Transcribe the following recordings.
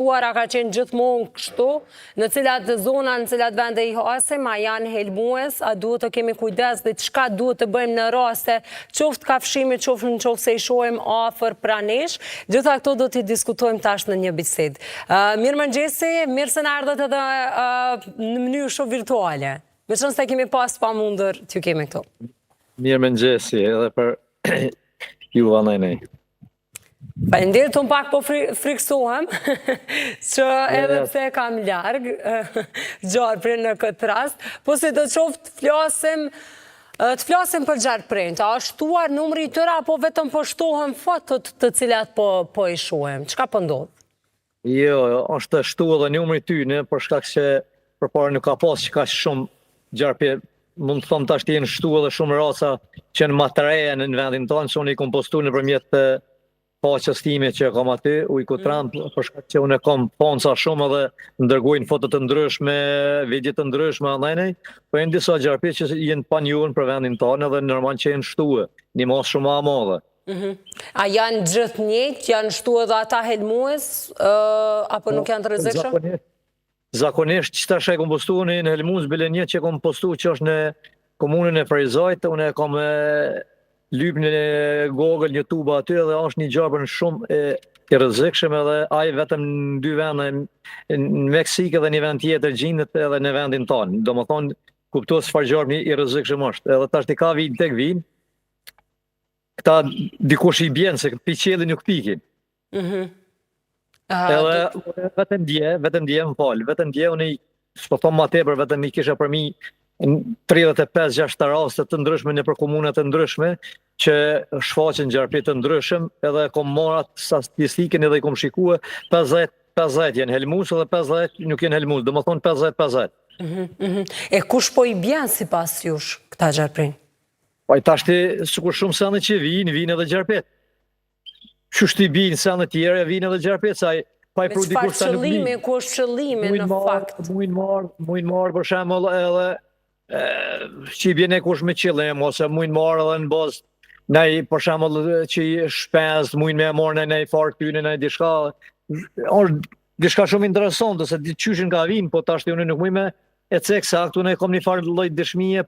ka qenë gjithmonë kështu, në cilat zona, në cilat vende I hasim, a janë helmues, a duhet të kemi kujdes dhe çka duhet të bëjmë në raste, qoftë kafshimi, qoftë në qoftë se I shohim afër pranesh, gjitha këto do t'i diskutojmë tash në një bisedë. Mirëmëngjesi, mirë se na ardhët edhe në mënyrë shumë virtuale. Me qënë se kemi pas pa mundër t'ju kemi këto. Mirëmëngjesi, edhe për ju anajnej. Faleminderit, unë pak po friksohem, që edhe pse kam largë Gjarprin në këtë rast, po si do të qoftë të flasim për Gjarprin, a është shtuar numri I tyre, apo vetëm po shtohen fotot të cilat po I shohim, çka po ndodh? Jo, është shtu edhe numri tyne, për shkak se përpara nuk ka pas që ka shumë Gjarpje, mund të them tash të jenë shtu edhe shumë raca që në më të reja në vendin tonë, që unë I kompostu nëpërmjet faqes time që kam aty, u I kutran, për shkak që unë kam ponca shumë edhe ndërgojnë foto të ndryshme, video të ndryshme andajnej, po janë disa Gjarpje që jenë pa njohur për vendin tonë edhe normal që jenë shtuë, një mos shumë më madhe. A janë gjithë njëjtë, janë shtuë edhe ata helmues, apo nuk janë të rrezikshëm? Zakonisht që tash e kom postu në helmues, bile një që kom postu që është në komunën e Frejzajt, unë e kom lyp në Google, YouTube aty edhe është një Gjarpër shumë I rrezikshëm edhe ai vetëm në dy vende, në Meksikë dhe një vend tjetër gjendet edhe në vendin tonë. Domethënë kuptohet çfarë Gjarpër I rrezikshëm është. Edhe tash ka vijnë tek vijnë. Këta dikush I bjen se pi qielli nuk pikin. Edhe vetëm dje më fal, vetëm dje unë s'po them më tepër, vetëm I kisha për mi 35-6 raste të ndryshme në për komunat të ndryshme që shfaqen Gjarpje të ndryshëm edhe kom marrat statistikën edhe I kom shikue 50 janë helmues edhe 50 nuk janë helmues, do më thonë 50-50. E kush po I bjen sipas jush këta Gjarprin? Po I tashti sikur shumë sende që vinë edhe Gjarpjet. Qështë I bijnë sende tjera vinë edhe Gjarpjet, sa pa I pru dikush sa nuk bijnë. Ku është qëllimi në fakt? Mujnë marë për shembull edhe që I bjen e kush me qëllim, ose mujnë marë edhe në bazë nej, për shembull që I shpenz, mujnë me marë nej fartyne, nej diçka. Është diçka shumë interesante, se di qyshin ka vinë, po tashti unë nuk mujnë me e cek sakt, unë kom një farë lloj dëshmie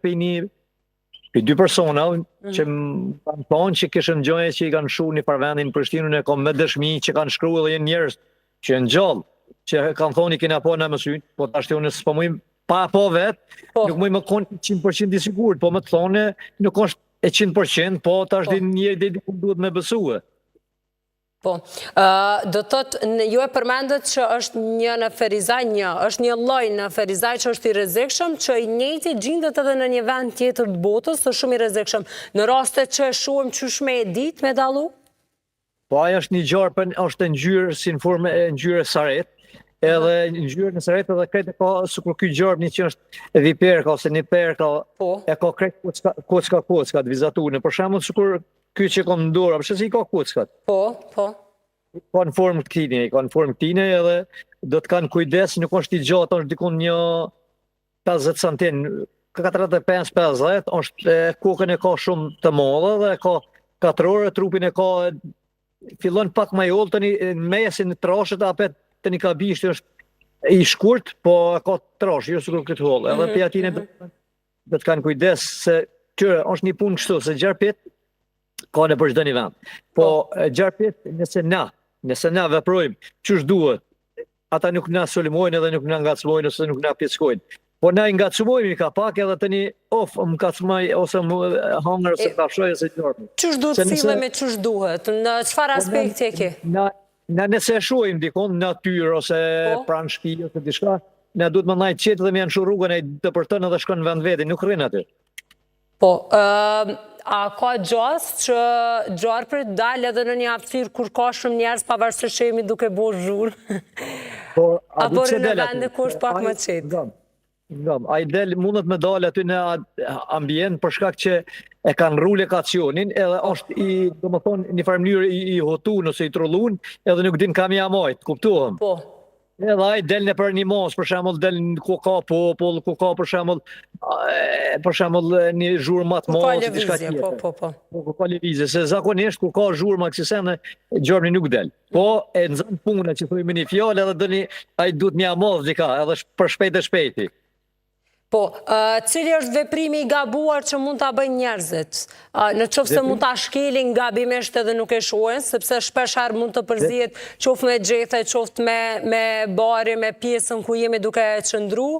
për dy persona që më kanë thonë që kishën gjoje që I kanë shu një parvendin në Prishtinë, unë kom me dëshmi që kanë shkru edhe jenë njerëz që janë gjallë, që kanë thonë I kena po në mësyn, po tashti unë s'po mujnë pa po vetë, nuk mujnë më konë 100% I sigurt, po më të thonë nuk është e 100%, po tashti njëri dhe duhet me besue. Po, do thotë, ju e përmendet që është një në Ferizaj, është një lloj në Ferizaj që është I rrezikshëm, që I njëjti gjendet edhe në një vend tjetër të botës, është shumë I rrezikshëm. Në raste që e shohim qysh me e ditë me dallu? Po ajo është një Gjarpën, është ngjyrë si në formë e ngjyrë saret, edhe ngjyrë në saret edhe kretë ka sikur ky Gjarpë një që është viperka ose një perka, e ka kretë kocka të vizatuar. Për shembull sikur ky që kam në dorë, pse si I ka kockat? Po. Ka në formë këtine, edhe do të kanë kujdes, nuk është I gjatë, është dikon një 50 cm, 45-50, është kokën e ka shumë të madhe dhe ka 4 orë, trupin e ka fillon pak më I oll tani në mesin e trashët, apet tani ka bishti është I shkurt, po ka trash, jo sikur këtë holl. Edhe pe atine do të kanë kujdes se kjo është një punë kështu, se Gjarpjet ka në për çdo një vend. Po Gjarpjet nëse na veprojmë ç'është duhet, ata nuk na sulmojnë edhe nuk na ngacmojnë ose nuk na pjeckojnë. Po na I ngacmojmë ka pak edhe tani më ngacmoj ose më hangër ose ta shoj ose Gjarpje. Ç'është duhet sillemi ç'është duhet? Në çfarë aspekti e ke? Na nëse e shohim dikon në natyrë ose pranë shtëpi ose diçka, na duhet më ndaj qetë dhe më janë shu rrugën e dëpërton edhe shkon në vend vetin, nuk rrin aty. Po, a ka gjas që Gjarprit dalë edhe në një aftësirë kur ka shumë njerëz pavarësisht që jemi duke bërë zhurmë? Apo në vende ku është pak më qetë? Ai del mundet me dalë aty në ambient për shkak që e kanë rru lokacionin, edhe është domethënë një farë mënyrë I hotun ose I trollun, edhe nuk din kam ja majt, kuptohem? Po. Edhe ai del në për një mos, për shembull del ku ka popull, ku ka për shembull një zhurmë më të Kur ka madhe, diçka lëvizje, tjetër. po. Ku ka lëvizje, se zakonisht ku ka zhurmë aksesene, gjorni nuk del. Po e nxën punën që thojmë një fjalë edhe dëni ai duhet mja modh dika, edhe për shpejt e shpejti. Po, cili është veprimi i gabuar që mund ta bëjnë njerëzit? Në qoftë se mund ta shkelin gabimisht edhe nuk e shohin, sepse shpesh herë mund të përzihet qoftë me gjethe, qoftë me bari, me pjesën ku jemi duke qëndru,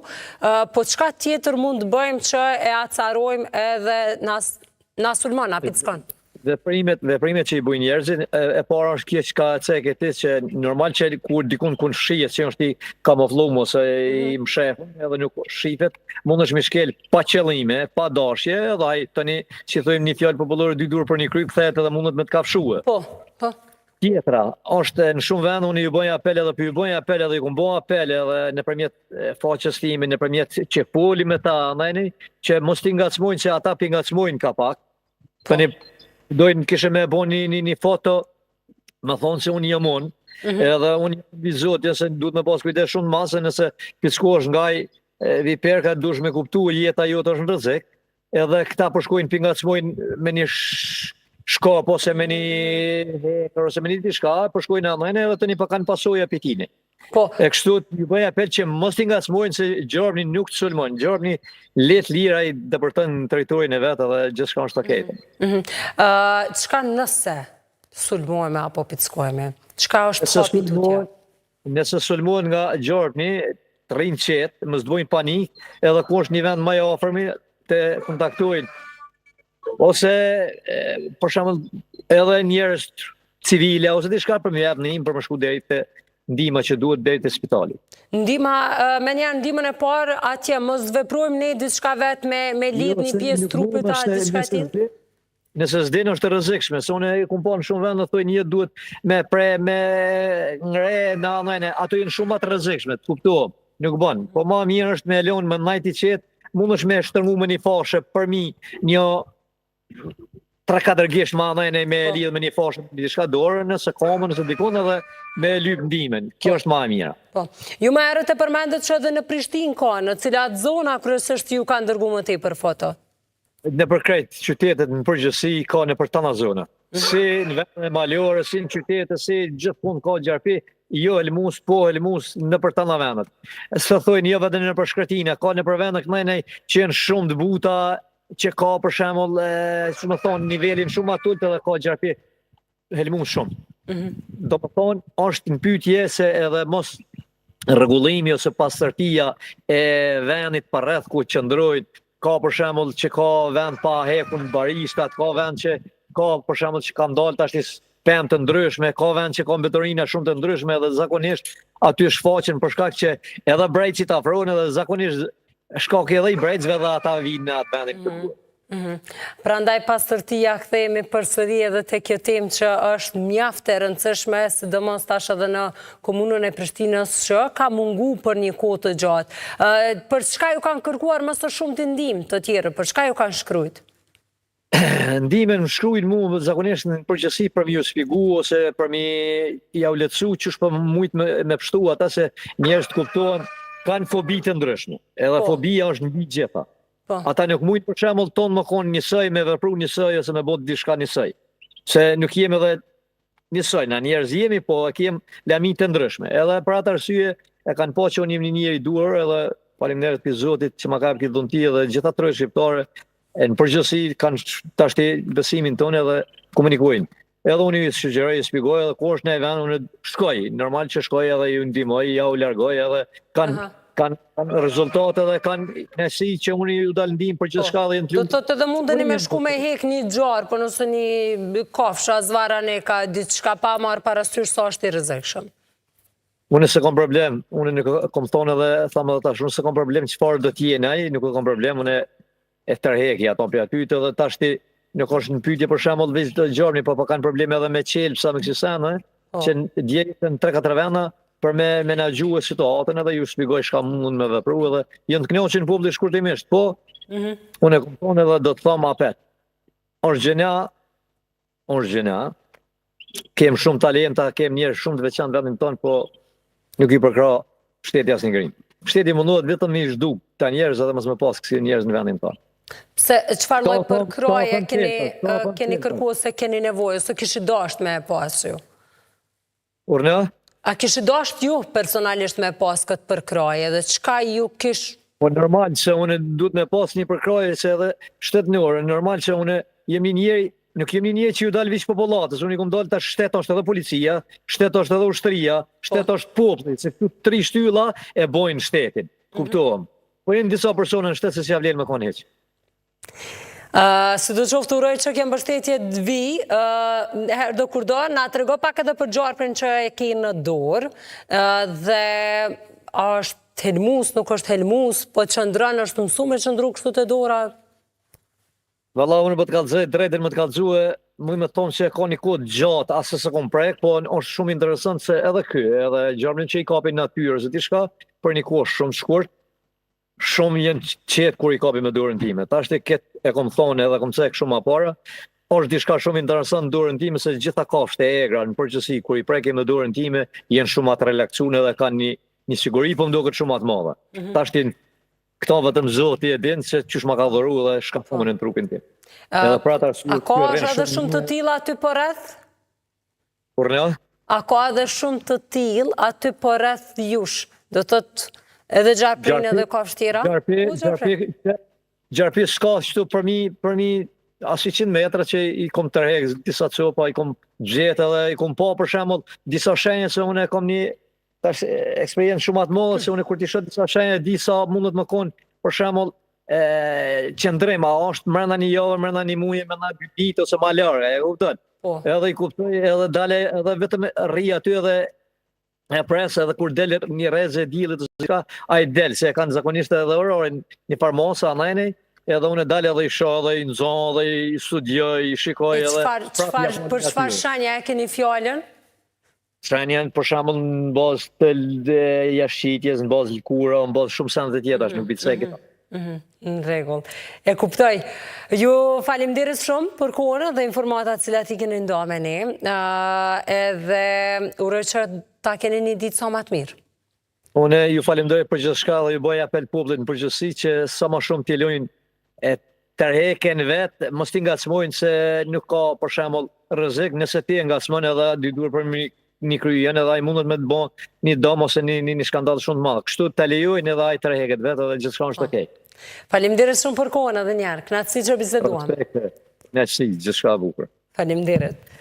po çka tjetër mund të bëjmë që e acarojmë edhe na sulmon, na pickon? Veprimet që i bujnë njerëzit, e para është kjo që ka cekë ti që normal që kur dikun kun shihet që është i kamufluar ose i mshefur edhe nuk shifet, mund është me shkel pa qëllime, pa dashje, edhe ai tani si thojmë një fjalë popullore dy dur për një kryp kthehet edhe mundet me të kafshue. Po. Tjetra, është në shumë vende unë ju bëj apel edhe ju bëj apel edhe ju kum bëj apel edhe nëpërmjet faqes time, nëpërmjet që poli me ta ndajni, që mos t'i ngacmojnë që ata pi ngacmojnë ka pak. Tani dojnë kishe me bo një foto, me thonë se unë jam unë, edhe unë jam vizotja se duhet me pas kujdes shumë masë, nëse piskosh nga i viperka dush me kuptu jeta jote është në rrezik, edhe këta përshkojnë pingacmojnë me një shkop ose me një hekër ose me një diçka, përshkojnë anajnë edhe të një pa kanë pasoja pitini. Po. E kështu ju bëj apel që mos t'i ngacmojnë se gjorni nuk të sulmon, gjorni let lira i dëpërtën teritorin e vetë dhe gjithçka është okej. Çka nëse sulmojme apo pickojme? Çka është hapi tutje? Nëse sulmohen nga gjorni, të rrinë qetë, mos dvojnë panik, edhe ku është një vend më i afërmi të kontaktojnë. Ose për shembull edhe njerëz civile ose diçka për më jap në për më shku deri te ndihma që duhet deri te spitali. Ndihmën e parë atje mos veprojmë ne diçka vetë me lidh një pjesë trupit a diçka tjetër. Nëse s'din është e rrezikshme, se unë kum pa në shumë vende thonë një duhet me ngre në anën, ato janë shumë të rrezikshme, të kuptohem, nuk bën. Po më mirë është me lënë më najti qet, mundesh me shtrëngu me një fashë për mi një 3-4 gisht ma anajnë me lidhë me një fashë diçka dorë, nëse kamën, nëse dikon edhe me lyp ndimen. Kjo është ma e mira. Po. Ju më herët e përmendet që edhe në Prishtinë ka, në cilat zona kryesisht ju ka ndërgu më tepër foto? Në përkrejt qytetet në përgjithësi ka në për tana zona. Si në vendin e malore, si në qytetet, si gjithmonë ka gjarpi, jo helmus, po helmus në për tana vendet. Së thojnë jo vetëm në për Shkretina, ka në për vendet kënajnej që janë shumë të buta, që ka për shembull, që më thonë, nivelin shumë atult edhe ka gjarpi helmun shumë. Do më thonë, është në pyetje se edhe mos rregullimi ose pastërtia e vendit përreth ku qëndrojnë, ka për shembull që ka vend pa hekun baristat, ka vend që ka për shembull që kanë dalë tash pemë të ndryshme, ka vend që ka mbetorina shumë të ndryshme edhe zakonisht aty shfaqen për shkak që edhe brejtësit afrohen edhe zakonisht shkak edhe i brejtësve dhe ata vinë në atë vendin. Prandaj pastërtia kthehemi përsëri edhe te kjo temë që është mjaft e rëndësishme, sidomos tash edhe në komunën e Prishtinës që ka mungu për një kohë të gjatë. Për çka ju kanë kërkuar më së shumti ndihmë të tjerë, për çka ju kanë shkruajt? Ndihmën shkruajnë mua zakonisht në përgjithësi për më shpjegu ose për më ja u lehtësu ç'është për mujt me pështu ata se njerëz të kuptohen kanë fobi të ndryshme. Edhe fobia është në mbi gjitha. Ata nuk mujt për shembull ton më konë njësoj, me vepru njësoj ose me bot diçka njësoj. Se nuk jemi edhe njësoj, na njerëz jemi, po kem lami të ndryshme. Edhe për atë arsye e kanë pa që unë jemi një njeri i duhur, edhe faleminderit për Zotit që ma ka këtë dhunti edhe gjitha trojë shqiptare, në përgjithësi kanë tashti besimin tonë edhe komunikojnë. Edhe unë i sugjeroj, i shpjegoj edhe ku është në vend, unë shkoj, normal që shkoj edhe ju ndihmoj, ja u largoj edhe kanë rezultate dhe kanë nësi që unë ju dalë ndim për gjithë shka dhe jenë të lutë. Do të dhe mundeni me shku me hek një gjarë, për nëse një kofsha, zvara neka, ditë shka pa marë parasysh sa është i rrezikshëm. Unë se kom problem, unë nuk kom thonë edhe, thamë edhe tash, unë se kom problem çfarë do t'jene ai, nuk kom problem, unë e tërheki ato për aty edhe tash ti nuk është në pyetje për shembull veç të gjarmi, po kanë probleme edhe me qelpsa me kësi sen, që djelit në 3-4 venda, për me menaxhue situatën edhe ju shpjegoj çka mund me vepru edhe janë të kënaqur populli shkurtimisht, po unë e kupton edhe do të them apet. Është gjëna, kem shumë talenta, kem njerëz shumë të veçantë vendin tonë, po nuk i përkra shteti asnjë ngrim. Shteti mundohet vetëm me i zhduk ta njerëz edhe mos më pas kësi njerëz në vendin tonë. Pse çfarë lloj Ka përkraje koncepte, keni kërkuar se keni nevojë, ose kishi dashur me pas ju? Urna? A kishi dashur ju personalisht me pas këtë përkraje dhe çka ju kish. Po normal se unë duhet me pas një përkraje se edhe shtetënore, normal se unë nuk jemi njëri që ju dal veç popullatës, unë i kom dal tash shtet është edhe policia, shtet është edhe ushtria, shtet është populli, se këtu 3 shtylla e bojnë shtetin. Kuptohem. Po janë disa persona në shtet se si vlen me kon hiç. Si do qoftë uroj që ke mbështetje të vi, herë do kur do, na trego pak edhe për gjarprin që e ki në dorë, dhe është helmus, nuk është helmus, po qëndron, është mësu me qëndru kështu të dora? Valla unë më të kallëzoj drejtën më të kallëzue, më me thonë që ka një kohë gjatë, asë se kom prek, po është shumë interesant se edhe edhe gjarmin që i kapin natyrës, e ti shka, për një kohë shumë shkurt, shumë jenë qetë kur i kapi me dorën time. Ta është e kom thonë edhe kom cek shumë apara, është diçka shumë interesant në dorën time, se gjitha kafshët e egra në përgjithësi, kur i prekim me dorën time, jenë shumë atë relaksune dhe kanë një siguri, po më duket shumë atë madhe. Ta është këta vetëm Zoti e din se çish ma ka dhuru dhe shkafomën në trupin tim. A ka edhe shumë të tilla aty po rreth? Por ne? A ka edhe shumë të tillë aty po rreth jush? Do thotë edhe gjarprin edhe kafshë tjera? Gjarpi s'ka kështu për mi asi 100 metra që i kom tërhek disa copa, i kom gjetë edhe i kom pa për shembull disa shenje se unë e kom një tash eksperiencë shumë atë modë se unë kur t'i shoh disa shenje di sa mundet më kon për shembull qëndrim, a është brenda një javë, brenda një muaji, brenda 2 ditë ose më larg, e kupton? Edhe i kuptoj, edhe dale edhe vetëm rri aty edhe e pres edhe kur del një rrezë e diellit ose diçka, ai del se e kanë zakonisht edhe orarin një farmasa anajnej, edhe unë dalë edhe i shoh edhe i nxon edhe i studioj, i shikoj edhe për çfarë shenja e keni fjalën? Shenjën për shembull në bazë të jashqitjes, në bazë lëkura, në bazë shumë sende të tjera, nuk bëj këto. Në rregull. E kuptoj. Ju faleminderit shumë për kohën dhe informatat cilat i keni nda me ne. Edhe uroj që ta keni një ditë sa më të mirë. Unë ju falemderoj për gjithçka dhe ju bëj apel publikut në përgjithësi që sa më shumë t'i lojnë e tërheken vetë, mos t'i ngacmojnë se nuk ka për shembull rrezik, nëse ti e ngacmon edhe dy duhet për një kryen edhe ai mundet me të bën një dëm ose një skandal shumë të madh. Kështu ta lejojnë edhe ai tërheket vetë edhe gjithçka është okej. Faleminderit shumë për kohën edhe një herë. Kënaqësi që biseduam. Kënaqësi, gjithçka e bukur. Faleminderit.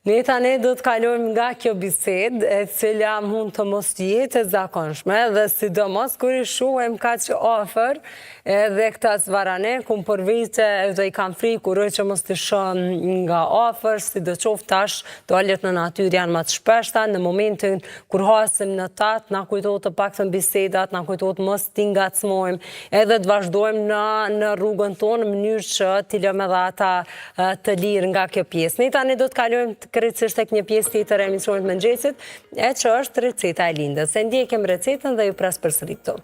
Ne tani do të kalojmë nga kjo bisedë, e cila mund të mos jetë e zakonshme, dhe sidomos kur i shohim kaq afër edhe këta zvarane, ku përvite edhe i kam frikë, uroj që mos të shohim nga afër, sidoqoftë tash dalet në natyrë janë më të shpeshta, në momentin kur hasim në tat, na kujtohet të paktën bisedat, na kujtohet mos t'i ngacmojmë, edhe të vazhdojmë në rrugën tonë në mënyrë që t'i lëmë edhe ata të lirë nga kjo pjesë. Ne tani do të kalojmë krejtësisht tek një pjesë tjetër e emisionit Mëngjesit, që është receta e lindës. E ndjekim recetën dhe ju pres përsëri këtu.